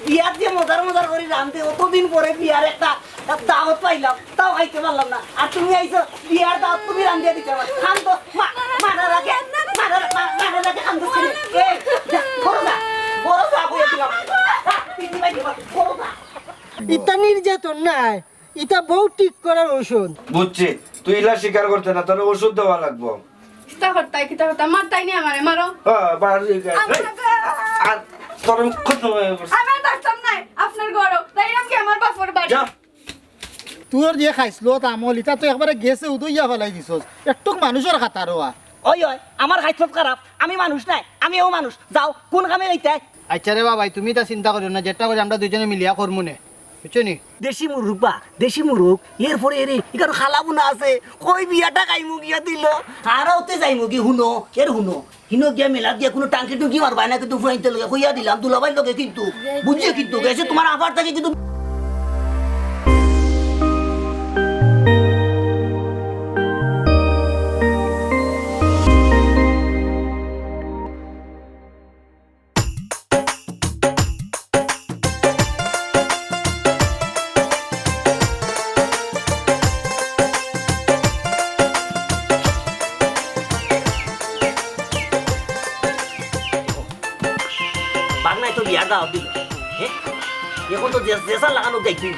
বিয়ার দিয়ে মজার মজার করে রান্ধতে অতদিন পরে বিয়ার একটা দাওয়াত পাইলাম, তাও খাইতে পারলাম না। আর তুমি আইছো বিয়ার দাওয়াত তুমি রান্ধিয়ে দিতে পারো। খান তো মানা রাখে খান তো ছেলে। এই বড় যা কইয়া দিলাম। পিটি পাই দিবা বড় যা। ইটা নির্যাতন নাই, ইটা বউ ঠিক করার ওষুধ। বুঝছি, তুই ইলা স্বীকার করতে না, তোর ওষুধ দেওয়া লাগবো। কিতা করতা মারতাই নি আমারে মারো। আর তোর কত আমার ডাক্তার নাই আপনার গরো তাই নাম কি আমার বাপর বাড়ি। যা তোর যে খাইছিল তামল ইটা তো একবারে গেছে উদইয়া ফেলাই দিছস। একটু মানুষের খাতার হওয়া। ওই আমার খাইছত খারাপ, আমি মানুষ নাই, আমিও মানুষ। যাও কোন কামে যাইতে? আচ্ছা রে বাবাই, তুমি তা চিন্তা করিও না, যেটা করে আমরা দুজনে মিলিয়া করমু নে, বুঝছো নি? দেশি মুরুখ বা দেশি মুরুখ এরপরে এরে এখানে খালাবো না আছে কই বিয়াটা খাইমু গিয়া দিল আর ওতে যাইমু কি হুনো এর হুনো হিনো গিয়া মেলা দিয়া কোনো টাঙ্কি টুঙ্কি মারবা না কিন্তু ফুয়াইতে লগে কইয়া দিলাম দুলাভাই লগে কিন্তু বুঝছে কিন্তু গেছে তোমার আবার থাকে কিন্তু বাগনায় তো বিয়া দাও দিল হ্যাঁ এখন তো জেসা লাগানো যাইতুই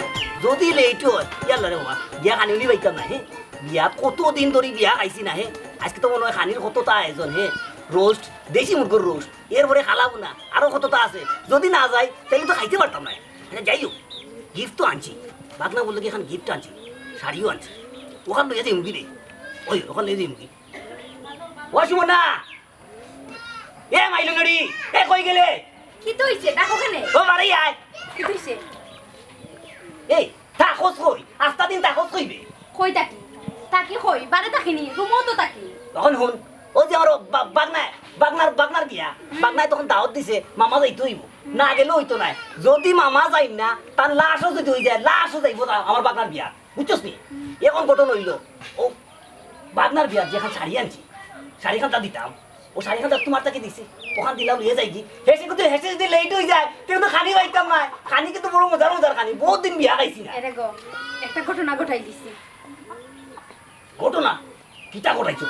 যদি লেট হয় ইয়াল্লা রে বাবা বিয়া খানি উনি পাইতাম না হ্যাঁ বিয়া কতদিন ধরে বিয়া খাইছি না হ্যাঁ আজকে তো মনে হয় খানির কতটা আয়োজন হ্যাঁ রোস্ট দেশি মুরগির রোস্ট এরপরে খালাবো না আরও কতটা আছে যদি না যাই তাহলে তো খাইতে পারতাম না যাই হোক গিফট তো আনছি বাগনা বললো কি এখন গিফট আনছি শাড়িও আনছি ওখান লইয়া যাই মুগি রে ওই ওখান লইয়া যাই মুগি ও সুমনা এ মাইলু নড়ি এ কই গেলে কি তো হইছে ডাকো কেনে ও মারি আয় কি তো হইছে এই তাকস কই আস্তা দিন তাকস কইবে কই তাকি তাকি কই বারে তাকিনি রুমও তো তাকি তখন হুন ও যে আমার বাগনার বিয়া বাগনায় তখন দাওয়াত দিছে মামা যাইতে হইব না গেলে হইতো নাই যদি মামা যাই না তার লাশও যদি হয়ে যায় লাশও যাইব আমার বাগনার বিয়া বুঝছস নি এখন ঘটনা হইল ও বাগনার বিয়া যেখান শাড়ি আনছি শাড়িখানটা দিতাম ও শাড়িখানটা তোমার তাকে দিছি ওখান দিলাম লিয়ে যাই কি হেসে কিন্তু হেসে যদি লেট হয়ে যায় কিন্তু খানি পাইতাম না খানি কিন্তু বড় মজার মজার খানি বহুত দিন বিয়া খাইছি না এরে গো একটা ঘটনা ঘটাই দিছি ঘটনা কিটা ঘটাইছো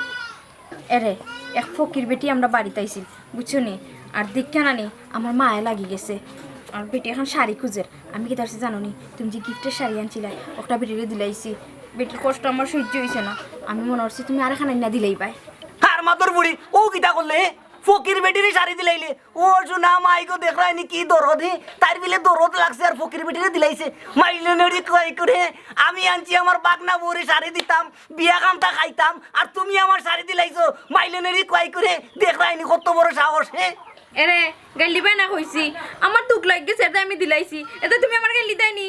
এরে এক ফকির বেটি আমরা বাড়িতে আইছি বুঝছো নি আর দীক্ষা নানি আমার মায়ে লাগি গেছে আর বেটি এখন শাড়ি খুঁজের আমি কি তার জানো নি তুমি যে গিফটের শাড়ি আনছিলাই ওটা বেটিরে দিলাইছি বেটির কষ্ট আমার সহ্য হয়েছে না আমি মনে করছি তুমি আর এখানে না দিলেই পাই আর মাদর বুড়ি ও কিটা করলে ফকির বেটিরে শাড়ি দিলাইলে ও শোনা মাইগো দেখ রায়নি কি দরদ হে তার বিলে দরদ লাগছে আর ফকির বেটিরে দিলাইছে মাইলনেরি কই করে আমি আনছি আমার বাগনা বউরে শাড়ি দিতাম বিয়া কামটা খাইতাম আর তুমি আমার শাড়ি দিলাইছো মাইলনেরি কই করে দেখ রায়নি কত বড় সাহস হে এরে গালি বাই না কইছি আমার দুঃখ লাগ গেছে এটা আমি দিলাইছি এটা তুমি আমার গালি দেয়নি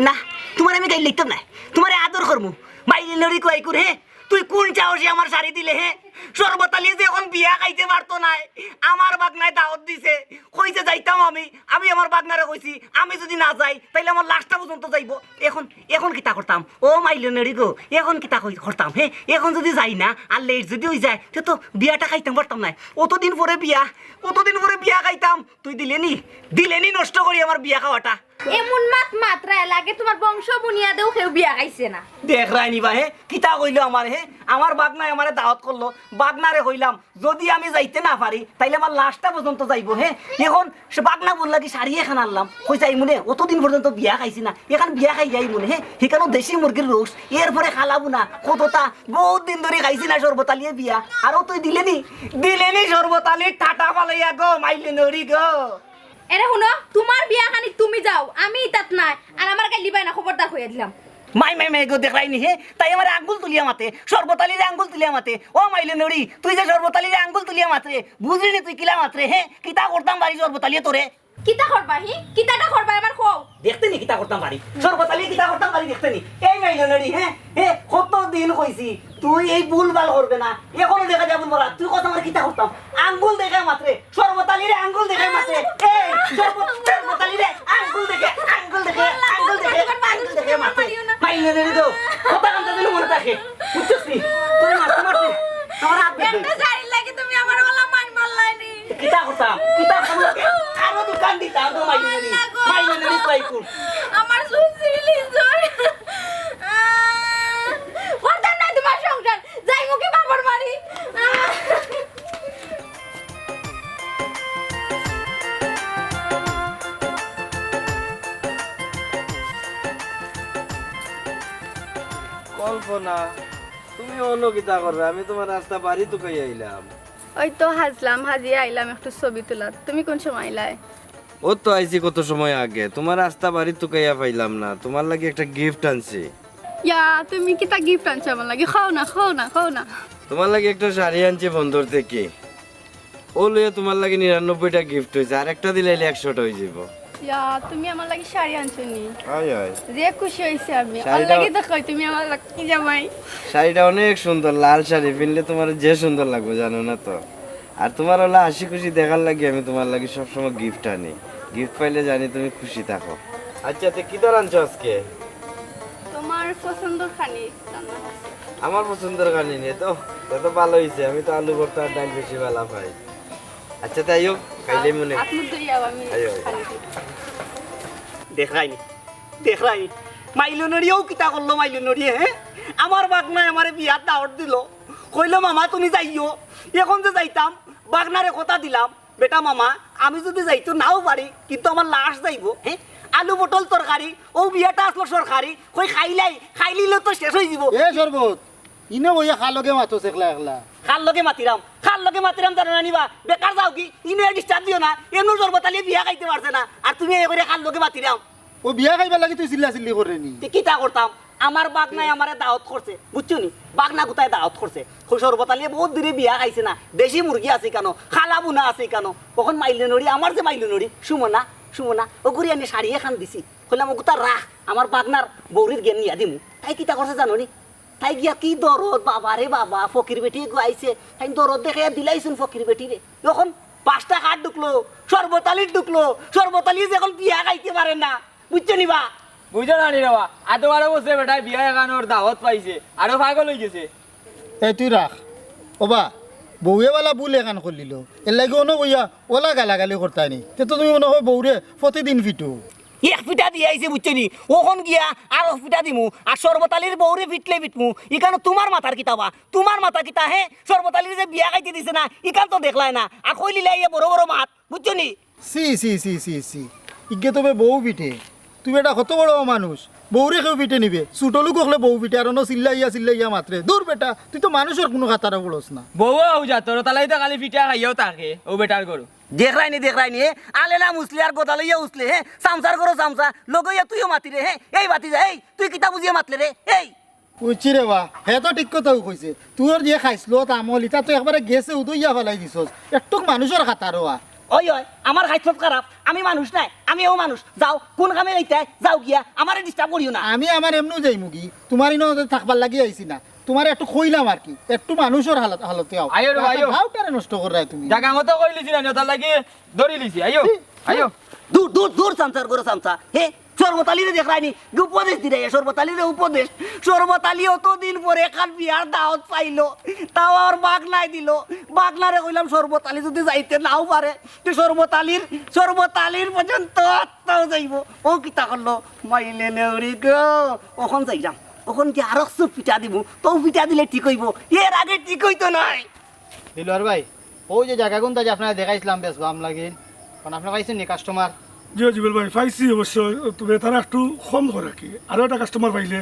না তোমার আমি গাই লিখতাম না তোমার আদর করমু মাইলনেরি কই করে তুই কোন চাওসি আমার শাড়ি দিলে হে সর্বতালি যে এখন বিয়া খাইতে পারতো নাই আমার বাগনায় দাওয়াত দিছে কইতে যাইতাম আমি আমার বাগনারে কইছি আমি যদি না যাই তাইলে আমার লাস্টটা পর্যন্ত যাইব এখন কিতা করতাম ও মাইলনেরি গো এখন কিতা করতাম হে এখন যদি যাই না আর লেট যদি হয়ে যায় তো বিয়াটা খাইতাম পারতাম না কতদিন পরে বিয়া খাইতাম তুই দিলেনি নষ্ট করি আমার বিয়া খাওয়াটা এমন মাত্রায় লাগে তোমার বংশ বুনিয়াদেও কেউ বিয়া খাইছে না দেখ রাইনি বা হে কিতা কইলো আমার হে আমার বাগনায় আমারে দাওয়াত করলো বাগনারে কইলাম যদি আমি যাইতে না পারি তাইলে আমার লাস্টটা পর্যন্ত যাইবো হে এখন সে বাগনা বললা কি শাড়ি এখন আনলাম কই যাই মনে অতদিন পর্যন্ত বিয়া খাইছি না এখন বিয়া খাই যাই মনে হে সেখানে দেশি মুরগির রোস এরপরে খালাবো না কতটা বহুত দিন ধরে খাইছি না সর্বতালিয়ে বিয়া আরও তুই দিলেনি সর্বতালি টাটা পালাইয়া গো মাইলে নরি গো এরে শুনো তোমার বিয়া খানি তুমি যাও আমি তাত নাই আর আমার গালি বাই না খবরদার হইয়া দিলাম মাই গো দেখাইনি হে তাই আমার আঙ্গুল তুলিয়া মাতে সর্বতালিরে আঙ্গুল তুলিয়া মাতে ও মাইলে নড়ি তুই যে সর্বতালিরে আঙ্গুল তুলিয়া মাত্রে বুঝলি তুই কিলা মাত্রে হে কিতা করতাম বাড়ি সর্বতালিয়ে তোরে কিতা করবা কিতাটা করবা এবার কও দেখতে নি কিতা করতাম বাড়ি সর্বতালিয়ে কিতা করতাম বাড়ি দেখতে নি এই মাইলে নড়ি হে কত দিন কইছি তুই এই ভুলভাল করবে না এখনো দেখা যায় ভুলভাল তুই কত আমার কিতা করতাম আঙ্গুল দেখে মাত্রে সর্বতালিরে আঙ্গুল দেখে মাত্রে এই সর্বতালিরে আঙ্গুল দেখে মাত্রে মাইলে নড়ি গো কথা কামটা দিলে মনে থাকে বুঝছিস নি তুই মারতে আমার হাত একটা শাড়ি লাগি তুমি আমার গলা মার মারলাইনি কিতা করতাম আরো দোকান দিতাম তো মাইলে কল্পনা তুমি অন্য কিতা করবে আমি তোমার রাস্তা বাড়ি তো কই আইলাম ওই তো হাজলাম হাজিয়ে আইলাম একটু ছবি তোলার। তুমি কোন সময় আইলাই? ও তো আইছি কত সময় আগে তোমার রাস্তা বাড়ি তো কইয়া পাইলাম না তোমার লাগি একটা গিফট আনছি ইয়া তুমি কি তা গিফট আনছো আমার লাগে? খাও না খাও না খাও না। তোমার লাগি একটা শাড়ি আনছি বন্দর থেকে ও লইয়া তোমার লাগি 99টা গিফট হয়েছে আর একটা দিলে 100টা হয়ে যাব ইয়া তুমি আমার লাগে শাড়ি আনছো নি? আয় আয় যে খুশি হইছে আমি। শাড়িটা- আর লাগে তো কই তুমি আমার লাগে কি জামাই। শাড়িটা অনেক সুন্দর লাল শাড়ি পিনলে তোমার যে সুন্দর লাগবে জানো না তো আর তোমার হলো হাসি খুশি দেখার লাগে আমি তোমার লাগে সবসময় গিফট আনি গিফট পাইলে জানি তুমি খুশি থাকো আচ্ছা তে কি দর আনছো আজকে তোমার পছন্দের খানি রান্না করছি। আমার পছন্দের গানি নিয়ে তো তো ভালো হয়েছে আমি তো আলু ভর্তা আর ডাল বেশি ভালো পাই আচ্ছা তাই হোক খাইলেই মনে হাত মুখ ধুইয়া আমি আইও, আইও। খানি দিই। দেখরাইনি মাইলুনরিও কিতা করলো মাইলুনরি হ্যাঁ আমার বাগনায় আমারে বিয়ার দাওয়াত দিল কইল মামা তুমি যাইও এখন যে যাইতাম বাগনারে কথা দিলাম বেটা মামা আমি যদি যাইতো নাও পারি কিন্তু আমার লাশ যাইব হ্যাঁ আলু পটল তরকারি ও বিয়াটা আসলো সরকারি কই খাইলিলে তো শেষ হয়ে যাব এ শরবত ইনে বইয়া খালকে মাতো একলা একলা খার লগে মাতিরাম জানো না নিবা বেকার যাও কি ইনে ডিস্টার্ব দিও না এমন জরবতালি বিয়া খাইতে পারছে না আর তুমি এই করে খার লগে মাতিরাম ও বিয়া খাইবার লাগি তুই চিল্লা চিল্লি করে নি কিতা করতাম আমার বাগনায় আমারে দাওয়াত করছে বুঝছো নি বাগনা কোথায় দাওয়াত করছে সরবতালিয়ে বহুত দূরে বিয়া খাইছে না দেশি মুরগি আছে কেন খালা বুনা আছে কেন কখন মাইলুনরি আমার যে মাইলুনরি সুমনা ও ঘুরি আমি শাড়ি এখান দিছি কইলাম ওগুতা রাখ আমার বাগনার বৌরির জ্ঞান নিয়া দিমু তাই কিতা করছে জানো নি তাই গিয়া কি দরদ বাবা রে বাবা ফকির বেটি গাইছে তাই দরদ দেখে দিলাইছুন ফকির বেটি রে যখন 5টা কাঠ ঢুকলো সর্বতালি যখন বিয়া খাইতে পারে না বুঝছো নি বা বুঝো না নি বাবা এত বড় বসে বেটা বিয়া এখানোর দাওয়াত পাইছে আরো পাগল হয়ে গেছে এই তুই রাখ ওবা বউয়েওয়ালা বুল এখান করলিল এর লাগে অন্য বইয়া ওলা গালাগালি করতাই নি তে তো তুমি মনে হয় বউরে প্রতিদিন ফিটু এক পিঠা দিয়ে আইছে বুঝছো নি ওখন গিয়া আর পিঠা দিমু আর সর্বতালির বউরে ফিটলে ফিটমু ইকানো তোমার মাথার কিতাবা তোমার মাথা কিতা হে সর্বতালির যে বিয়া খাইতে দিছে না ইকান তো দেখলাই না আর কইলি লাইয়া বড় বড় মাত বুঝছো নি সি ইগে তবে বউ পিঠে তুমি এটা কত বড় মানুষ বউরে কেউ পিঠে নিবে চুটলু কখলে বউ পিঠে আর অন্য চিল্লাইয়া মাত্রে দূর বেটা তুই তো মানুষের কোনো খাতারা বলস না বউ আউ যা তোর তালাই তো খালি পিঠা খাইয়াও থাকে ও বেটার করো দেখরাইনি আলেলা মুসলি আর গোদা লইয়া উসলে হে সামসার করো সামসা লগইয়া তুইও মাতি রে হে এই বাতি যা এই তুই কিতা বুঝিয়ে মাতলে রে এই বুঝছি রে বা হে তো ঠিক কথাও কইছে তোর যে খাইছিল তামল ইটা তো একবারে গেছে উদইয়া ফেলাই দিছস একটুক মানুষের খাতারোয়া ওই আমার খাইছত খারাপ আমি মানুষ নাই আমিও মানুষ যাও কোন কামে যাইতে যাও গিয়া আমারে ডিস্টার্ব করিও না আমি আমার এমনিও যাই মুগি তোমার ইনো থাকবার লাগি আইছি না তোমার একটু কইলাম আর কি একটু মানুষের হালতে আও আইও রে, আইও। ভাওটারে নষ্ট করাই তুমি জাগা মতো কই লিছি না তার লাগি ধরি লিছি আইও আইও দূর সামসার করো সামসা হে সর্বতালিরে দেখরাইনি উপদেশ দিলে সর্বতালিরে উপদেশ সর্বতালি অতদিন পরে এখান বিয়ার দাওয়াত পাইলো তাও আর বাগনাই দিল বাগনারে কইলাম সর্বতালি যদি যাইতে নাও পারে তো সর্বতালির পর্যন্ত আত্মাও যাইব ও কিতা করলো মাইলে নেউরি গো ওখন যাইলাম ওখন কি আরো পিঠা দিব তো পিঠা দিলে ঠিক হইব এর আগে ঠিক হইতো নাই দিলওয়ার ভাই ওই যে জায়গা কোনটা যে আপনারা দেখাইছিলাম বেশ বাম লাগে কারণ আপনারা পাইছেন নি কাস্টমার জি জিবেল ভাই পাইছি অবশ্য তবে তারা একটু কম করে কি আরও একটা কাস্টমার পাইলে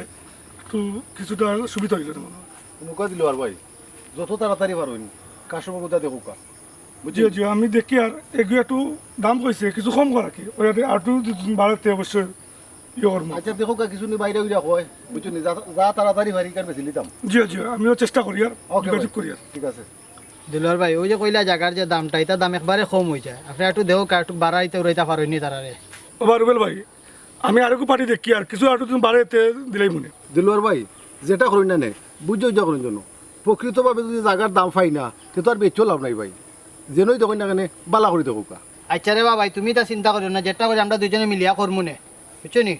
একটু কিছুটা সুবিধা হইলে মনে হয়। নৌকা দিল আর ভাই যত তাড়াতাড়ি পারবেন কাস্টমার কোথা দেখো কা জি জি আমি দেখি আর এগুলো একটু দাম কইছে কিছু কম করা কি ওই আর একটু বাড়াতে অবশ্যই ইয়ে করবো আচ্ছা দেখো কা কিছু নি বাইরে উইরা কয় বুঝছো নি যা তাড়াতাড়ি ভারি কার বেশি লিতাম জি জি আমিও চেষ্টা করি আর ওকে যোগাযোগ করি আর ঠিক আছে দিলওয়ার ভাই ওই যে কইলা জায়গার যে দামটা এটা দাম একবারে কম হয়ে যায় আপনারা একটু দেখো একটু বাড়াইতে উড়াইতে পারেননি তারারে আবার রুবেল ভাই আমি আরেকটু পার্টি দেখি আর কিছু আর একটু বাড়াতে দিলেই মনে দিলওয়ার ভাই যেটা করুন না নে বুঝছো যা করেন জন্য প্রকৃতভাবে যদি জায়গার দাম পাই না তে তো আর বেচো লাভ নাই ভাই যেনই দেখুন না কেন বালা করে দেখো কা আচ্ছা রে ভাই তুমি তা চিন্তা করিও না যেটা করে আমরা দুজনে মিলিয়া করবো নে বুঝছো নি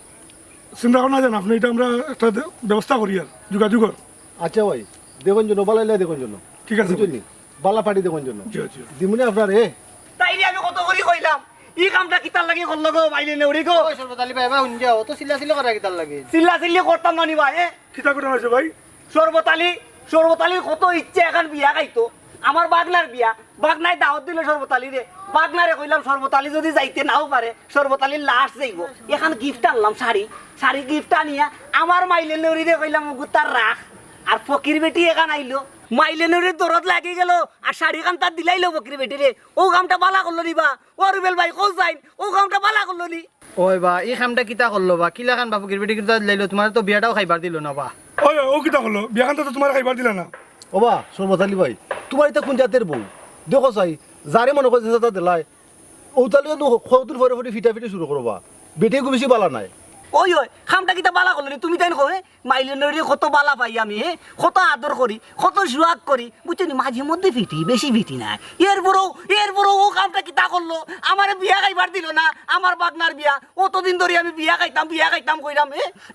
চিন্তা করো না জান আপনি এটা আমরা একটা ব্যবস্থা করি আর যোগাযোগর আচ্ছা ভাই দেখুন জন্য বালাইলে দেখুন জন্য ঠিক আছে বুঝছো নি বালা পাটি দেখুন জন্য জি জি দিমুনি আপনার তাইলে আমি কত করি কইলাম ই কামটা কিতার লাগি করলো গো মাইলে নেউরি গো ওই সর্বতালি ভাই ভাই উনি যাও তো চিল্লা করা কি তার লাগে চিল্লি করতাম না নিবা খিতা করে হয়েছে ভাই সর্বতালির কত ইচ্ছে এখন বিয়া খাইতো আমার বাগনার বিয়া, বাগনায় দাওয়াত দিল সর্বতালি রে, বাগনারে কইলাম সর্বতালি যদি যাইতে নাও পারে সর্বতালির লাশ যাইব, এখন গিফট আনলাম শাড়ি গিফট আনিয়া আমার মাইলে নরি রে কইলাম তার রাখ, আর ফকির বেটি এখান আইলো মাইলে নরির দরদ লাগি গেল আর শাড়ি খান তার দিলাইলো ফকির বেটি রে, ও কামটা বালা করলো নি বা, ও রুবেল ভাই কোচ যাইন ও কামটা বালা করলো নি। ওই বা এই কামটা কিতা করলো বা কিলা খান বাপু কিরবেটি কিতা লাইলো তোমার তো বিয়াটাও খাইবার দিল না বা ওই ও কিতা হলো বিয়াখান তো তোমার খাইবার দিলা না। ওবা সর্বতালি ভাই তোমার এটা কোন জাতের বউ দেখো চাই যারে মনে করছে তা দিলাই ওতালে কতদিন পরে পরে ফিটা ফিটে শুরু করবা বেটে খুব বেশি বালা নাই। ওই খামটা কিতা বালা করলো নি তুমি তাই কহে মাইলে নরি কত বালা পাই আমি কত আদর করি কত জুয়াক করি বুঝছেন মাঝে মধ্যে ফিটি বেশি ফিটি না, এরপরও ও কামটা কিতা করলো আমার বিয়া খাইবার দিল না, আমার বাগনার বিয়া অতদিন ধরে আমি বিয়া খাইতাম কইরাম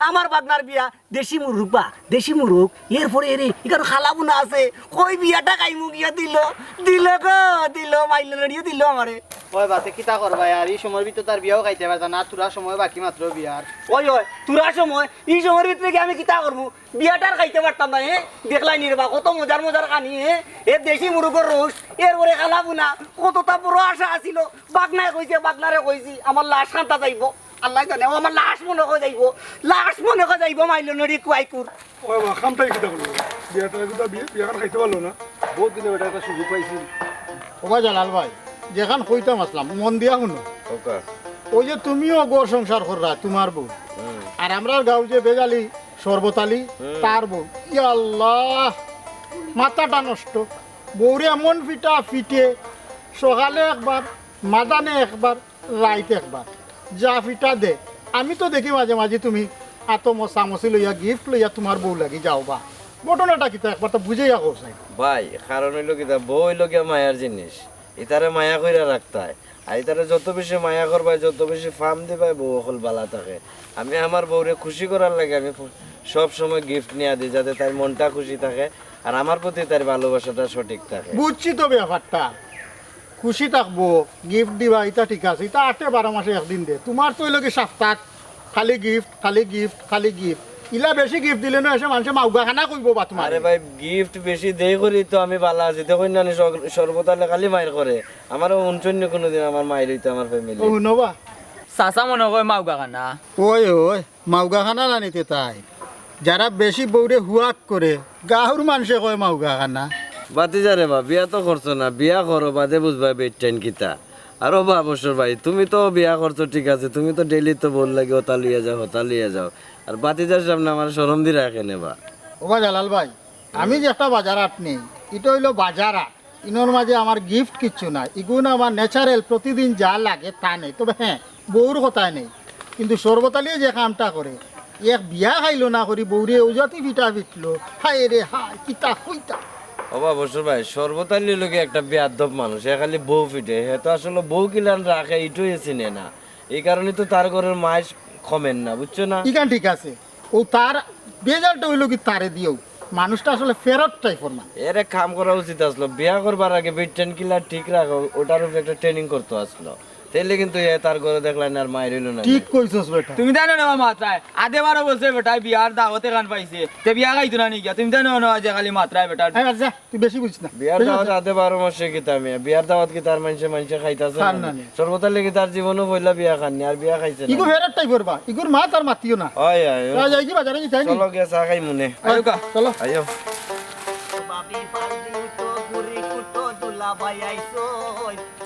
আমার বাগনার বিয়া দেশি মুরুগ বা দেশি মুরুগ, এরপরে এখানে খালা বুনা আছে কই বিয়াটা খাইমু গিয়া দিল মাইলে নড়িয়ে দিল আমারে। ওই বাতে কিতা করবা আর এই সময়ের ভিতর তার বিয়াও খাইতে পারতা না, তোরা সময় বাকি মাত্র বিয়ার। ওই তোরা সময় এই সময়ের ভিতরে কি আমি কিতা করবো বিয়াটার খাইতে পারতাম না দেখলাই নির্বা কত মজার কানি এ দেশি মুরুগের রোস এরপরে খালাবো না কতটা বড় আশা আছিল, বাগনায় বাগনারে কইছি আমার লাশ খান্তা যাইব, আল্লাহ জানে ও আমার লাশ মনে করে যাইব মাইলো নড়ি কুয়াইকুর। ওই বা খামটাই কিতা করলো বিয়াটা কিতা বিয়াখান খাইতে পারলো না। বহুত দিনে এটা একটা সুযোগ পাইছিল। ওবা জালাল ভাই যেখান কইতাম আসলাম মন দিয়া শুনো, ওকা ওই যে তুমিও গড় সংসার কররা তোমার বউ, আর আমরা গাঁও যে বেজালি সর্বতালি তার বউ, ইয়া আল্লাহ মাথাটা নষ্ট, বউরে এমন ফিটে সকালে একবার মাদানে একবার রাইতে একবার যা ফিটা দে। আমি তো দেখি মাঝে মাঝে তুমি এত মশামশি লইয়া গিফট লইয়া তোমার বউ লাগি যাও বা ঘটনাটা কিতা একবার তো বুঝেইয়া করছাই ভাই কারণ হইলো কিতা বউ হইলো গিয়া মায়ার জিনিস, ইতারে মায়া কইরা রাখতে হয়, আর ইতারে যত বেশি মায়া করবাই যত বেশি ফার্ম দিবাই বউ অকল বালা থাকে। আমি আমার বউরে খুশি করার লাগে আমি সব সময় গিফট নিয়ে দিই যাতে তার মনটা খুশি থাকে আর আমার প্রতি তার ভালোবাসাটা সঠিক থাকে। বুঝছি তো ব্যাপারটা, খুশি থাকবো গিফট দিবা এটা ঠিক আছে, এটা 8-12 মাসে একদিন দে, তোমার তো ওই লোক সপ্তাহ খালি গিফট ইলা বেশি গিফট দিলে না এসে মানুষে মাউগা খানা কইব বা তোমার। আরে ভাই গিফট বেশি দেই করি তো আমি বালা আছি, দেখুন না সর্বতালে খালি মায়ের করে আমারও অঞ্চন্য কোনোদিন আমার মায়ের হইতো আমার ফ্যামিলি। ও শুনবা চাচা মনে কয় মাউগা খানা ওই মাউগা খানা জানিতে তাই যারা বেশি বউরে হুয়াক করে গাহুর মানুষে কয় মাউগা খানা। বাতি যারে বা বিয়া তো করছো না, বিয়া করো বাদে বুঝবা বেটাইন কিতা। আর বা অবসর ভাই তুমি তো বিয়া করছো ঠিক আছে, তুমি তো ডেইলি তো বল লাগে ওতা লিয়ে যাও আর বাতিজার সামনে আমার শরম দিয়ে রাখে নেবা। ওবা জালাল ভাই আমি যে একটা বাজার আট নেই, এটা হইলো বাজার আট, ইনোর মাঝে আমার গিফট কিচ্ছু নাই, ইগুন আমার ন্যাচারাল প্রতিদিন যা লাগে তা নেই, তবে হ্যাঁ বউর কথাই নেই। কিন্তু সর্বতালিয়ে যে কামটা করে এক বিয়া খাইলো না করি বউরে ওজাতি ফিটা ফিটলো হায় রে হায় কিতা হইতা। অবা অবসর ভাই সর্বতালি লোকে একটা বেয়াদব মানুষ, এ খালি বউ ফিটে, হে তো আসলে বউ কিলান রাখে এটুই চিনে না, এই কারণে তো তার ঘরের মায়ের কমেন না, বুঝছো না? ইখান ঠিক আছে, ও তার বেজালটা হইলো কি তারে দিও, মানুষটা আসলে ফেরত টাইপের না। এর এক কাম করা উচিত আসলো, বিয়া করবার আগে বেটেন কিলার ঠিক রাখো ওটার উপরে একটা ট্রেনিং করতে আসলো, তাইলে কিন্তু এ তার ঘরে দেখলেন আর মায়ের হইলো না। ঠিক কইছস বেটা, তুমি জানো না মাত্রায় আদেবারও বলছে বেটা বিয়ার দাওয়াতে গান পাইছে তে বিয়া খাইতো না নিকিয়া, তুমি জানো না যে খালি মাত্রায় বেটা হ্যাঁ যা তুই বেশি বুঝিস না। বিয়ার দাওয়াত আদে 12 মাসে কিতা আমি বিয়ার দাওয়াত কি তার মানুষে খাইতাছে খান না না। সর্বতালে কি তার জীবনও পয়লা বিয়া খাননি আর বিয়া খাইছে ইগো না। ফেরত টাইপের বা ইগোর মা তার মাতিও না। ওই আয় যাই কি বাজারে যাই নি, চলো গিয়া চা খাই মনে চলো আইও। বাপি পালদি উঠো গুরি কুটো দুলা ভাই আইছো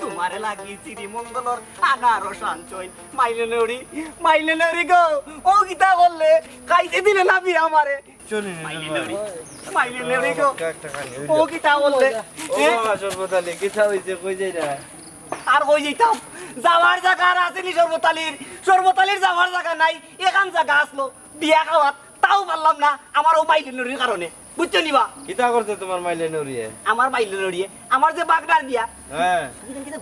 তোমারে লাগি চিরি মঙ্গলর আনারো সঞ্চয় মাইলে নরি গো ও গীতা বললে খাইতে দিলে না বি আমারে মাইলে নরি গো ও গীতা বললে ও সর্বতালে কিতা হইছে কই যাই না আর কই যেতাম যাওয়ার জায়গা আর আসেনি সর্বতালির যাওয়ার জায়গা নাই, এখান জায়গা আসলো বিয়া খাওয়াত তাও পারলাম না আমার ও মাইলে নরির কারণে, বুঝছো নিবা? কিতা করতে তোমার মাইলে নরিয়ে আমার মাইলে নরিয়ে আমার যে বাগদার বিয়া হ্যাঁ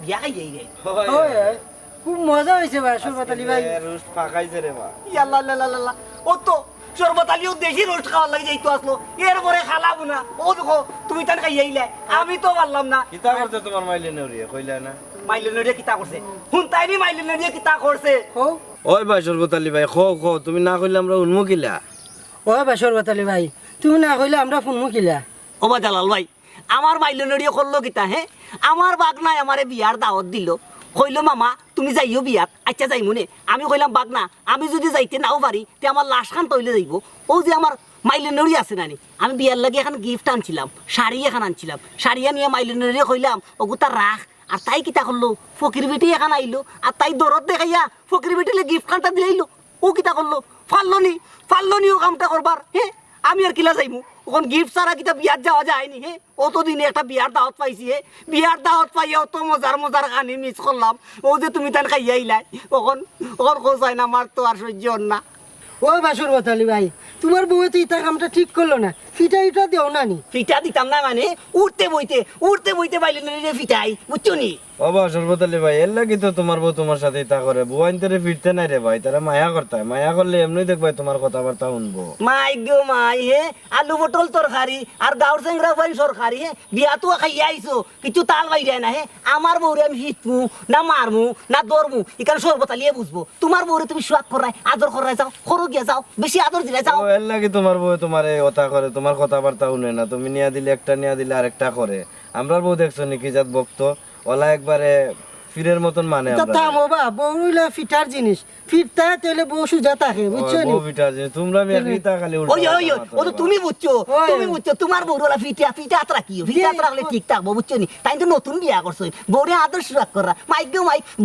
বিয়া খাই যাই রে খুব মজা হয়েছে ভাই সর্বতালি ভাই। রোস্ট পাকাইছে রে বা ইয়াল্লা ও তো সর্বতালিও দেখি রোস্ট খাওয়ার লাগে যাইতো আসলো, এরপরে খালাবো না ও দেখো তুমি তার খাই আইলে আমি তো পারলাম না। কিতা করতে তোমার মাইলে নরিয়ে কইলা না? মাইলে নরিয়ে কিতা করছে হুন তাইনি মাইলে নরিয়ে কিতা করছে ওই ভাই সর্বতালি ভাই খো তুমি না কইলে আমরা উন্মুখিলা। ও ভাই সর্বতালি ভাই তুমি না কইলে আমরা ফোন মুখিলা। ও বা জালাল ভাই আমার মাইলনড়িয়ে করলো কিতা হ্যাঁ আমার বাগনায় আমারে বিয়ার দাওয়াত দিল কইলো মামা তুমি যাইও বিয়াত আচ্ছা যাই মনে আমি কইলাম বাগনা আমি যদি যাইতে নাও পারি তে আমার লাশ খান তৈলে যাইব ও যে আমার মাইলনড়ি আছে নানি আমি বিয়ার লাগে এখন গিফট আনছিলাম শাড়ি এখন আনছিলাম শাড়ি আনিয়ে মাইলনড়ি কইলাম ওগুতা রাখ আর তাই কিতা করলো ফকির বেটি এখন আইলো আর তাই দরদ দেখাইয়া ফকির বেটিলে গিফট খানটা দিলাইলো ও কিতা করলো ফাল্লনি ও কামটা করবার হ্যাঁ আমি আর কিলা যাইমু ওখান গিফট ছাড়া কিতা বিয়ার যাওয়া যায়নি হে অতদিনে একটা বিয়ার দাওয়াত পাইছি হে বিয়ার দাওয়াত পাইয়া অত মজার খানি মিস করলাম ও যে তুমি তান খাইয়া আইলাই ওখান কোসাই না আমার তো আর সহ্য হন না ও বাসর বতালি ভাই তোমার বউ তো ইটা কামটা ঠিক করলো না ফিটা ইটা দেও না নি ফিটা দিতাম না মানে উঠতে বইতে পাইলে রে ফিটাই বুঝছো নি বাবা সর্বতালি ভাই এর লাগি তো তোমার বউ তোমার সাথে তা করে বউ আনতে ফিরতে নাই রে ভাই তারা মায়া করতে হয় মায়া করলে এমনি দেখবাই তোমার কথাবার্তা শুনবো মাই গো মাই হে আলু পটল তরকারি আর গাউর চেংরা বাড়ি সরকারি হে বিয়া তো খাইয়া আইছো কিছু তাল বাইরে না হে আমার বউরে আমি হিটমু না মারমু না দরমু এখানে সর্বতালিয়ে বুঝবো তোমার বউরে তুমি সোয়াগ করাই আদর করাই যাও খরু গিয়া যাও বেশি আদর দিলে যাও ও এর লাগি তোমার বউ তোমার এই কথা করে তোমার কথাবার্তা শুনে না তুমি নিয়া দিলে একটা নিয়া দিলে আরেকটা করে আমরার বউ দেখছো নাকি জাত ভক্ত ওলা একবারে ফিরের মতন মানে তা আমরা থামো বা বউ হইলো ফিটার জিনিস ফিরতা তাহলে বউ সুজা থাকে বুঝছো নি বউ ফিটার যে তোমরা মিয়া খালি উল্টা ওই ও তো তুমি বুঝছো তোমার বউরা ফিটা আত্রা কি ফিটা আত্রা হলে ঠিক থাকবো বুঝছো নি তাই তো নতুন বিয়া করছো বউরে আদর সুরাগ করা মাইক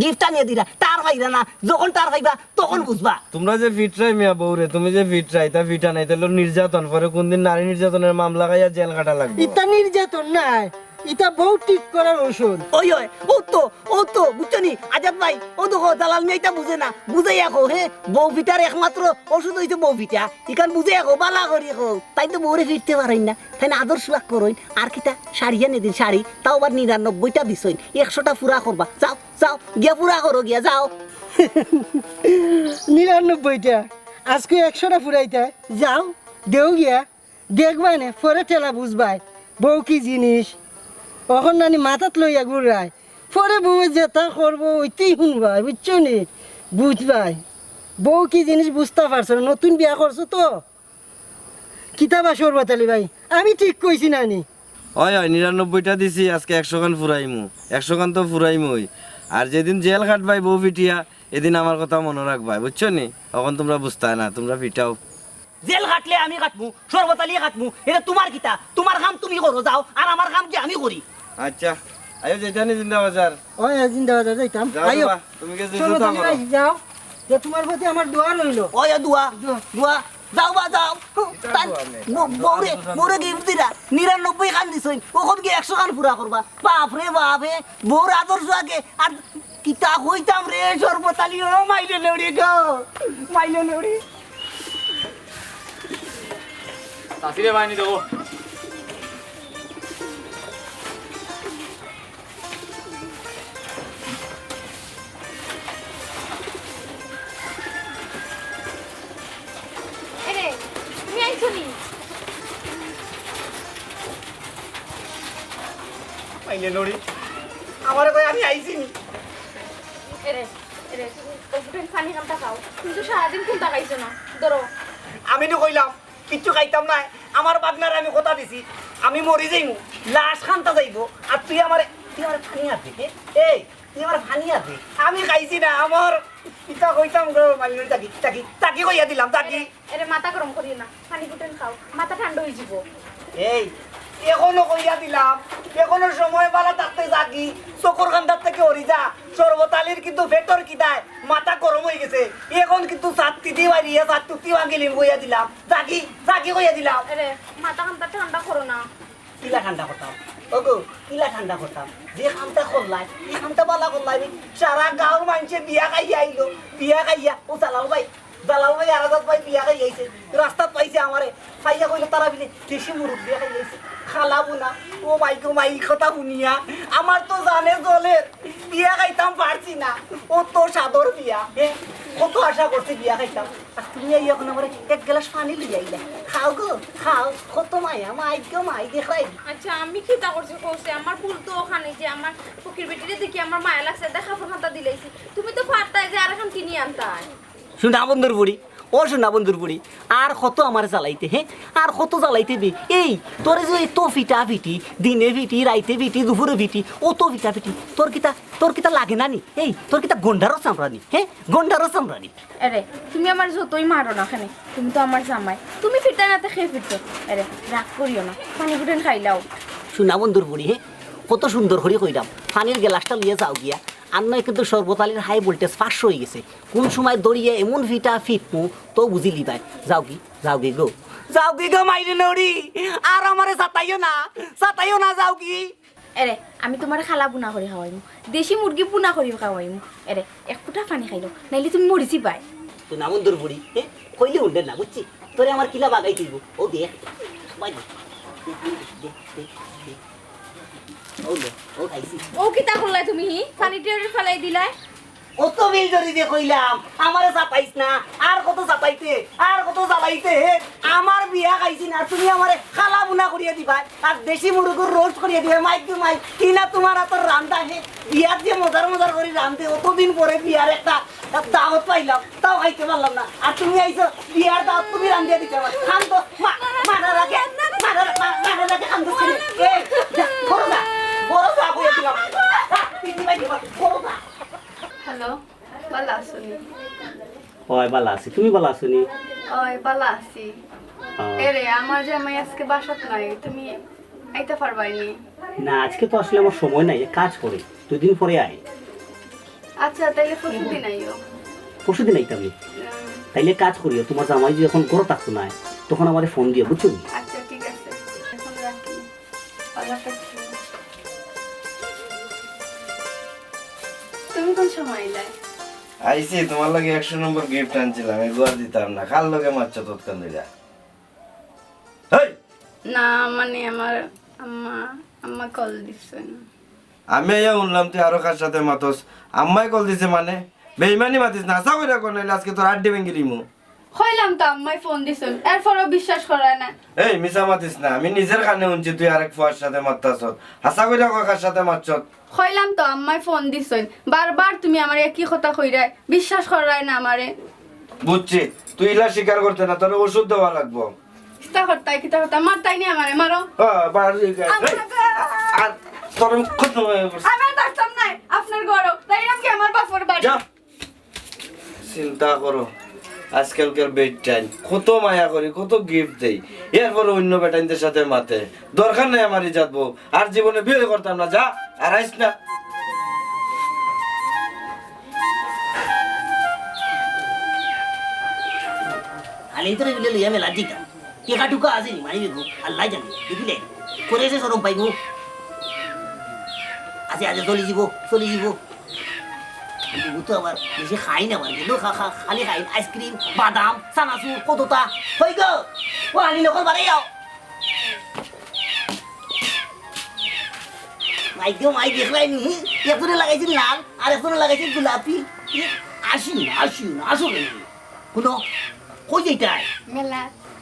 গিফট আনিয়ে দিলা তার ভাইরা না যখন তার ভাইবা তখন বুঝবা তোমরা যে ফিটরাই মিয়া বউরে তুমি যে ফিটরাই তা ফিটা নাই তাহলে নির্যাতন পরে কোনদিন নারী নির্যাতনের মামলা গাইয়া জেল কাটা লাগবে ইটা নির্যাতন নাই ইটা বউ ঠিক করার ওষুধ ওই ও তো বুঝছো নি আজাদ ভাই ও তো দালাল মেয়ে এটা বুঝে না বুঝে এখন হে বউ ফিটার একমাত্র ওষুধ হইছে বউ ফিটা ইখান বুঝে এখন বালা করি এখন তাই তো বউরে ফিরতে পারেন না তাই না আদর সুরাগ করইন আর কিটা শাড়ি এনে দিন শাড়ি তাও আবার 99টা দিছইন 100টা পুরা করবা যাও গিয়া পুরা করো গিয়া যাও 99টা আজকে 100টা ফুরাইতে যাও দেও গিয়া দেখবাই না পরে ঠেলা বুঝবাই বউ কি জিনিস এখন নানি মাথাত লইয়া ঘুরাই পরে বউ যেটা করবো ওইতেই শুনবাই বুঝছো নি বুঝবাই বউ কি জিনিস বুঝতে পারছো না, নতুন বিয়া করছো তো কিতাবা সরবতালি ভাই আমি ঠিক কইছি নানি হয় 99টা দিছি আজকে 100 খান ফুরাইমু 100 খান তো ফুরাইমুই আর যেদিন জেল খাটবাই বউ ফিটিয়া এদিন আমার কথা মনে রাখবাই বুঝছো নি তখন তোমরা বুঝতে না তোমরা ফিটাও জেল কাটলে আমি কাটমু সর্বতালিয়ে কাটমু এটা তোমার কিতা তোমার কাম তুমি করো যাও আর আমার কাম যে আমি করি আচ্ছা আয়ো যেতানি জিন্দা বাজার ওই জিন্দাবাদ যাইতাম যাও আইও বাবা, তুমি কে যেতে সরবতালি থাকো ভাই যাও যে তোমার প্রতি আমার দোয়া রইলো ওই দুয়া যাও যাও বউরে গিফট দিলা 99 খান দিছইন ওখন কি 100 খান পুরা করবা বাপ রে বউর আদর্শ আগে আর কিতা কইতাম রে সর্বতালি ও মাইলে লড়ি গো মাইলে লড়ি তাসিরে বানি দেবো এরে তুমি আইছো নি মাইলে লড়ি আমারে কই আমি আইছি নি এরে ওপেন পানি কামটা খাও কিন্তু সারাদিন কোনটা খাইছো না ধরো আমি তো কইলাম কিচ্ছু খাইতাম না আমার বাগনারে আমি কথা দিছি আমি মরি যাইমু লাশ খানতা যাইবো আর তুই আমার ফানি আছে এই তুই আমার ফানি আছে আমি খাইছি না আমার কিতা কইতাম গো মাইলে তাকি কইয়া দিলাম তাকি এরে মাথা গরম করিও না পানি কুটেন খাও মাথা ঠান্ডা হয়ে যাব এই এখনো কইয়া দিলাম এখনো সময় বালা থাকতে জাগি চকর কান্দার থেকে হরি যা সর্বতালির কিন্তু ভেতর কি দেয় মাথা গরম হয়ে গেছে এখন কিন্তু চাত্তি দিয়ে বাড়িয়ে চাত্তুতি ভাঙিলিম কইয়া দিলাম জাগি কইয়া দিলাম এরে মাথা কামটা ঠান্ডা করো না কিলা ঠান্ডা করতাম ওগো কিলা ঠান্ডা করতাম যে কামটা করলাই এই কামটা বালা করলাই সারা গাঁওর মানুষে বিয়া খাইয়া আইলো বিয়া খাইয়া ও জালাল ভাই আর আজাদ ভাই বিয়া খাই আইছে রাস্তাত পাইছে আমারে পাইয়া কইলো তারা বিলে দেশি মুরুখ বিয়া খাই আইছে খালাবো না ও মাই কথা শুনিয়া আমার তো জানে জলে বিয়া খাইতাম পারছি না ও তো সাদর বিয়া কত আশা করছে বিয়া খাইতাম আর তুমি এখন আমার এক গ্লাস পানি লিয়ে আইলা খাও গো খাও কত মায়া মাই দেখাই আচ্ছা আমি কি তা করছি কইছে আমার ভুল তো ওখানে যে আমার ফকির বেটিরে দেখি আমার মায়া লাগছে দেখা ফোনটা দিলাইছি তুমি তো পারতাই যে আর এখন কিনি আনতাই শুনা বন্ধুর বুড়ি ও শোনা বন্ধুর বুড়ি আর কত আমার জ্বালাইতে হ্যাঁ আর কত জ্বালাইতে বে এই তোরে যে এত ফিটা ফিটি দিনে ফিটি রাইতে ফিটি দুপুরে ফিটি অত ফিটা ফিটি তোর কিতা লাগে না নি এই তোর কিতা গন্ডারও চামড়ানি হ্যাঁ গন্ডারও চামড়ানি আরে তুমি আমার যতই মারো না খানে তুমি তো আমার জামাই তুমি ফিরতে নাতে খেয়ে ফিরতো আরে রাগ করিও না পানি ফুটেন খাইলাও শোনা বন্ধুর বুড়ি হ্যাঁ কত সুন্দর করে কইলাম পানির গ্লাসটা লিয়ে যাও গিয়া আর নয় কিন্তু সর্বতালির হাই ভোল্টেজ 500 হয়ে গেছে কোন সময় দড়িয়ে এমন ফিটা ফিটমু তো বুঝিলি ভাই যাও কি গো মাইরে নড়ি আর আমারে সাতাইও না যাও কি এরে আমি তোমার খালা বুনা করে খাওয়াইমু দেশি মুরগি বুনা করে খাওয়াইমু এরে এক ফুটা পানি খাইলো নাইলে তুমি মরিছি পাই তুই না বন্ধুর বুড়ি হ্যাঁ কইলে উঠে না বুঝছি তোরে আমার কিলা বাগাই দিব ও দেখ বাই ও খাইছি ও কিতা করলাই তুমি পানি টিয়ারে ফেলাই দিলাই কত বিল জরি দিয়ে কইলাম আমারে চাপাইছ না আর কত চাপাইতে আর কত জ্বালাইতে আমার বিয়া খাইছি না তুমি আমারে খালা বুনা করিয়ে দিবা আর দেশি মুরগির রোস্ট করিয়ে দিবে মাই কিনা তোমার এত রান্দা হে বিয়ার যে মজার করে রান্ধে অতদিন পরে বিয়ার একটা দাওয়াত পাইলাম তাও খাইতে পারলাম না আর তুমি আইছো বিয়ার দাওয়াত তুমি রান্ধিয়ে দিতে আমার খান তো মারা রাখে খান তো এই বড় যা কইয়া দিলাম পিটি মাই দিবা বড় যা হ্যালো ভালো আসুনি ওই বালা আছি তুমি বালা আছনি ওই ভালো আছি এরে আমার জামাই আজকে বাসাত নাই তুমি আইতে পারবাইনি না আজকে তো আসলে আমার সময় নাই কাজ করে 2 দিন পরে আয় আচ্ছা তাইলে পরশুদিন আইও পরশুদিন আইতাম তাইলে কাজ করিও তোমার জামাই যখন ঘরে থাকতো না তখন আমারে ফোন দিও বুঝছো আচ্ছা ঠিক আছে এখন রাখি আল্লাহ হাফেজ তুমি কোন সময় আইলাই আইছি তোমার লাগে 100 নম্বর গিফট আনছিলাম এগুলো দিতাম না খাল লগে মারছ তৎকান দিলা হেই না মানে আমার আম্মা কল দিছেন আমি আইয়া উনলাম তুই আরো কার সাথে মাতস আম্মাই কল দিছে মানে বেইমানি মাতিস না আশা কইরা কোন নাইলে আজকে তোর আড্ডি ভেঙে দিমু হইলাম তো আম্মাই ফোন দিছেন এরপরও বিশ্বাস করায় না এই মিছা মাতিস না আমি নিজের কানে শুনছি তুই আরেক ফুয়ার সাথে মারতাছ আশা কইরা কার সাথে মারছ হইলাম তো আম্মাই ফোন দিছেন বারবার তুমি আমার একই কথা কইরায় বিশ্বাস করায় না আমারে বুঝছি তুই ইলা স্বীকার করতে না তোর ওষুধ দেওয়া লাগবো কিতা করতা মারতাই নি আমারে মারো আর তোর কত আমার থাকতাম নাই আপনার ঘরও তাই নাম কি আমার বাপর বাড়ি চিন্তা করো আজকালকার বেড টাইম কত মায়া করি কত গিফট দেই এরপরে অন্য বেটাইনদের সাথে মাতে দরকার নাই আমার ইজাত বউ আর জীবনে বিয়ে করতাম না যা আর আইস না আলে তোরে বিলে লইয়া মেলা দিকা টিকা টুকা আছে নি মাই গো আল্লাহ জানে দেখিলে করে এসে সরম পাইবো আজ চলি যাব তো আবার বেশি খাই না মানে কিন্তু খালি খাই আইসক্রিম বাদাম চানাচুর কতটা হই গো ও আলি লোক বাড়ি যাও মাই দেখলাই নি একজনে লাগাইছে লাল আর একজনে লাগাইছে গোলাপি আসুন কোনো কই যাইতাই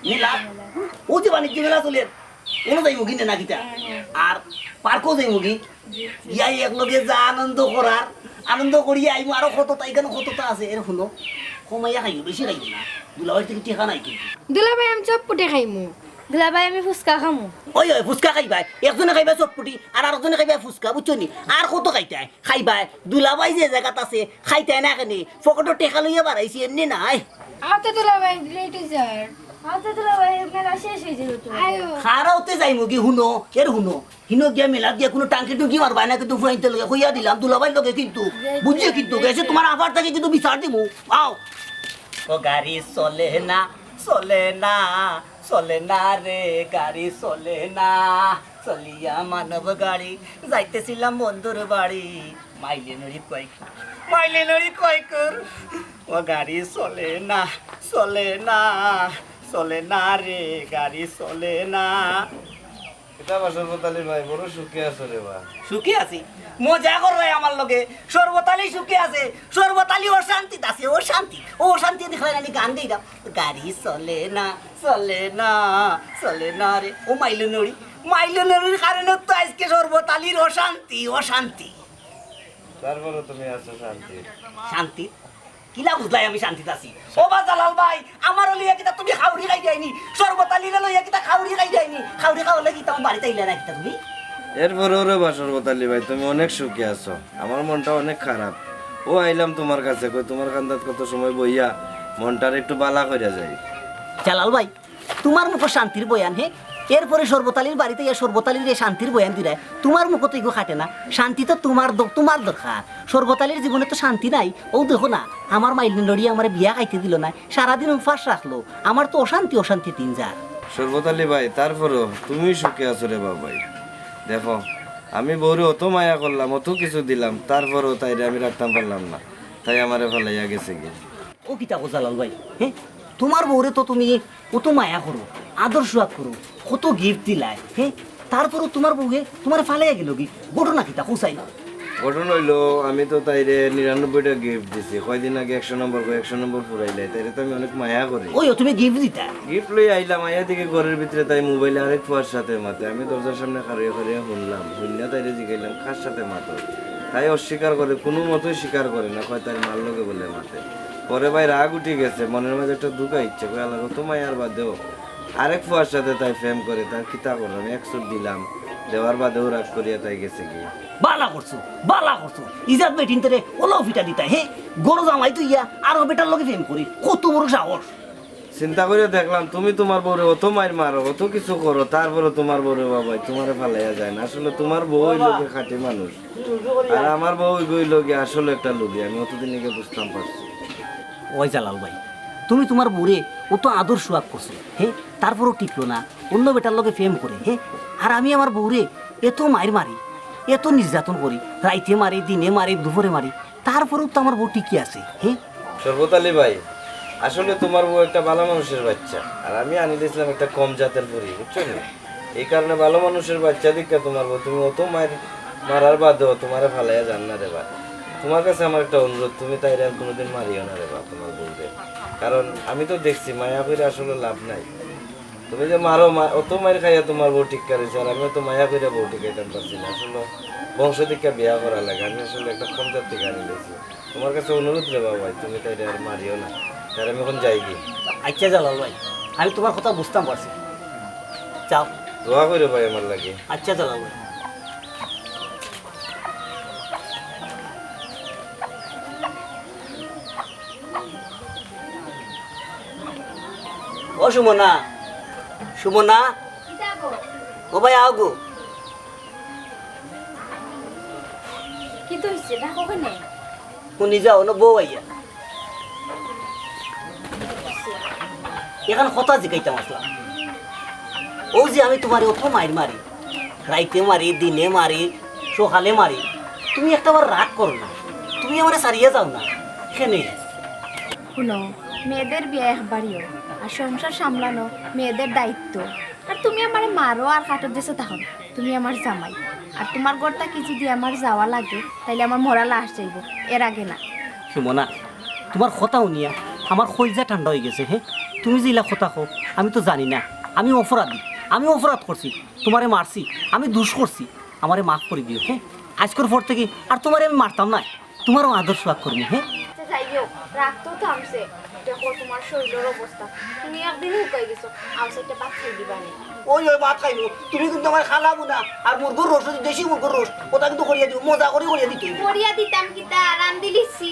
মেলা ও যে বাণিজ্য মেলা চলে কোনো যাইব কিনে না কিতা আর পার্কও যাইব কি ইয়াই একলগে যা আনন্দ করি আইব আরো কতটা এখানে কতটা আছে এর হলো কমাইয়া খাইব বেশি খাইব না দুলাভাই থেকে টেকা নাই কিন্তু দুলাভাই আমি চটপটি খাইমু দুলাভাই আমি ফুচকা খামু ওই ফুচকা খাইবাই একজনে খাইবা চটপটি আর আরেকজনে খাইবা ফুচকা বুঝছো নি আর কত খাইবাই দুলাভাই যে জায়গাত আছে খাইতাই না কেনে পকেটে টেকা লইয়া বাড়াইছি এমনি নাই আতে দুলাভাই লেট হই যায় আতে দুলাভাই মেলা শেষ হই যাবে তো খারাওতে যাইমু কি হুনো হিনো গিয়া মেলা দিয়া কোনো টাঙ্কি টুকি মারবা না কিন্তু ফুরাইতে লগে কইয়া দিলাম দুলাভাই লগে কিন্তু বুঝছে কিন্তু গেছে তোমার আবার থেকে কিন্তু বিচার দিমু আও ও গাড়ি চলে না রে গাড়ি চলে না চলিয়া মানব গাড়ি যাইতেছিলাম বন্ধুর বাড়ি মাইলে নড়ি কয়কুর ও গাড়ি চলে না রে গাড়ি চলে না এটা সর্বতালি ভাই বড় সুখে আছো রে বা সুখে আছি মজা করবে আমার লগে সর্বতালি সুখে আছে সর্বতালি ও শান্তি দেখায় না গান দেই দাও গাড়ি চলে না রে ও মাইলো নড়ির কারণে তো আজকে সর্বতালির অশান্তি তারপরে তুমি আছো শান্তি কিলা বুঝলাই আমি শান্তিতে আছি ও বা জালাল ভাই লইয়া কিতা তুমি খাউরি খাই যায়নি সর্বতালিরে লইয়া কিতা খাউরি খাই যায়নি খাউরি খাওয়ালে কিতা বাড়িতে আইলে না কিতা তুমি এরপরে ওরে বাসর বতালি ভাই তুমি অনেক সুখী আছো আমার মনটা অনেক খারাপ ও আইলাম তোমার কাছে কই তোমার কান্দাত কত সময় বইয়া মনটার একটু বালা কইরা যাই জালাল ভাই তোমার মুখ শান্তির বয়ান হে এরপরে সর্বতালির বাড়িতে ইয়া সর্বতালির এই শান্তির বয়ান দিরায় তোমার মুখ তো এগুলো খাটে না শান্তি তো তোমার দরকার সর্বতালির জীবনে তো শান্তি নাই ও দেখো না আমার মাইলিন লড়িয়ে আমার বিয়া খাইতে দিল না সারাদিন উপাস রাখলো আমার তো অশান্তি তিন যার সর্বতালি ভাই তারপরও তুমি সুখী আছো রে বাবাই দেখো আমি বউরে অত মায়া করলাম অত কিছু দিলাম তারপরও তাইরে আমি রাখতাম পারলাম না তাই আমারে ফেলাইয়া গেছে কি ও কিতা গো জালাল ভাই হ্যাঁ তোমার বউরে তো তুমি কত মায়া করো আদর্শ করো কত গিফট দিলাই হ্যাঁ তারপরও তোমার বউকে তোমার ফালাইয়া গেল কি ঘটনা কিতা কোসাই ঘটনা হইলো আমি তো তাইরে 99টা গিফট দিছি কয়দিন আগে 100 নম্বর পুরাইলে তাইরে তো আমি অনেক মায়া করি ওই তুমি গিফট দিতা গিফট লই আইলাম আইয়া দিকে ঘরের ভিতরে তাই মোবাইলে আরেক ফুয়ার সাথে মাতে আমি দরজার সামনে খাড়িয়ে খাড়িয়ে শুনলাম শুনিয়া তাইরে জিগাইলাম কার সাথে মাতো তাই অস্বীকার করে কোনো মতোই স্বীকার করে না কয় তাই মার লগে বলে মাতে পরে ভাই রাগ উঠে গেছে মনের মাঝে একটা দুঃখা ইচ্ছে কয় আল্লাহ তো মায়ার বাদেও আরেক ফুয়ার সাথে তাই ফেম করে তার কিতা করলাম 100 দিলাম দেওয়ার বাদেও রাগ করিয়া তাই গেছে কি বালা করছো ইজাত বেটিন তেরে ওলাও ফিটা দিতা হে গরু জামাই তো ইয়া আরো বেটার লগে ফেম করি কত বড় সাহস চিন্তা করে দেখলাম তুমি তোমার বউরে অত মার মারো অত কিছু করো তারপরে তোমার বউরে বাবাই তোমারে ফালাইয়া যায় না আসলে তোমার বউ লোকে খাঁটি মানুষ আর আমার বউ গই লোকে আসলে একটা লোকে আমি অতদিন আগে বুঝতাম পারছি ওই জালাল ভাই তুমি তোমার বউরে ও তো আদর সুয়াগ করছো হ্যাঁ তারপরও টিকলো না অন্য বেটার লগে ফেম করে হ্যাঁ আর আমি আমার বউরে এত মার মারি এত নির্যাতন করি রাইতে মারি দিনে মারি দুপুরে মারি তারপরেও তো আমার বউ টিকে আছে হ্যাঁ সর্বতালি ভাই আসলে তোমার বউ একটা ভালো মানুষের বাচ্চা আর আমি আনি দিয়েছিলাম একটা কম জাতের বুড়ি বুঝছো না এই কারণে ভালো মানুষের বাচ্চা দিকে তোমার বউ তুমি অত মারার বাদেও তোমারে ফালাইয়া যান না রে বা তোমার কাছে আমার একটা অনুরোধ তুমি তাই আর কোনোদিন মারিও না রে বা তোমার বউকে কারণ আমি তো দেখছি মায়া করে আসলে লাভ নাই তুমি যে মারো অত মায়ের খাইয়া তোমার বউ ঠিক করেছে আর আমিও তো মায়া করে বউ টিকাইতাম পারছি না আসলে বংশ দীক্ষা বিয়া করা লাগে আমি আসলে একটা কম জাত থেকে আনি দিয়েছি তোমার কাছে অনুরোধ রে বাবা তুমি তাই আর মারিও না তার আমি এখন যাই কি আচ্ছা জালাল ভাই আমি তোমার কথা বুঝতাম পারছি যাও দোয়া করে ভাই আমার লাগে আচ্ছা জালাল ভাই ও সুমনা ও ভাই আও গো কি তো হইছে ডাকো কেনে শুনি যাও না বউ আইয়া এখন কথা জিগাইতাম আসলাম ও যে আমি তোমার অত মারি রাইতে মারি দিনে মারি সকালে মারি তুমি একটাবার রাগ করো না তুমি আমার সারিয়ে যাও না এখানে শুনো মেয়েদের বিয়ে একবারইও আর সংসার সামলানো মেয়েদের দায়িত্ব আর তুমি আমার মারো আর কাটর দেশে তখন তুমি আমার জামাই আর তোমার ঘরটা কি যদি আমার যাওয়া লাগে তাইলে আমার মরা লাশ যাইব এর আগে না সুমনা তোমার কথা উনিয়া আমার কলিজা ঠান্ডা হয়ে গেছে হ্যাঁ তুমি যে ইলা কথা কো আমি তো জানি না আমি অপরাধ করছি তোমারে মারছি আমি দুষ করছি আমারে মাফ করে দিও হ্যাঁ আজকের পর থেকে আর তোমারে আমি মারতাম না তোমারও আদর্শ করবো হ্যাঁ যাইও রাখতো থামছে দেখো তোমার শরীরের অবস্থা তুমি একদিন হুকাই গেছো আর সেটা বাদ খাই দিবানি ওই ভাত খাইব তুমি কিন্তু আমার খালাবো না আর মুরগোর রোস দেশি মুরগোর রোস ওটা কিন্তু করিয়া দিও মজা করে করিয়া দিতে করিয়া দিতাম কিতা রান দিলিছি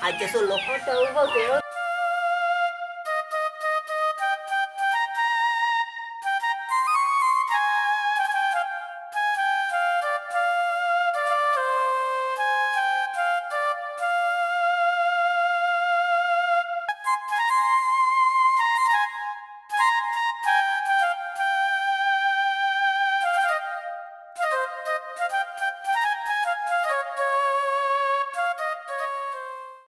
আচ্ছা চলো ওটাও বলতে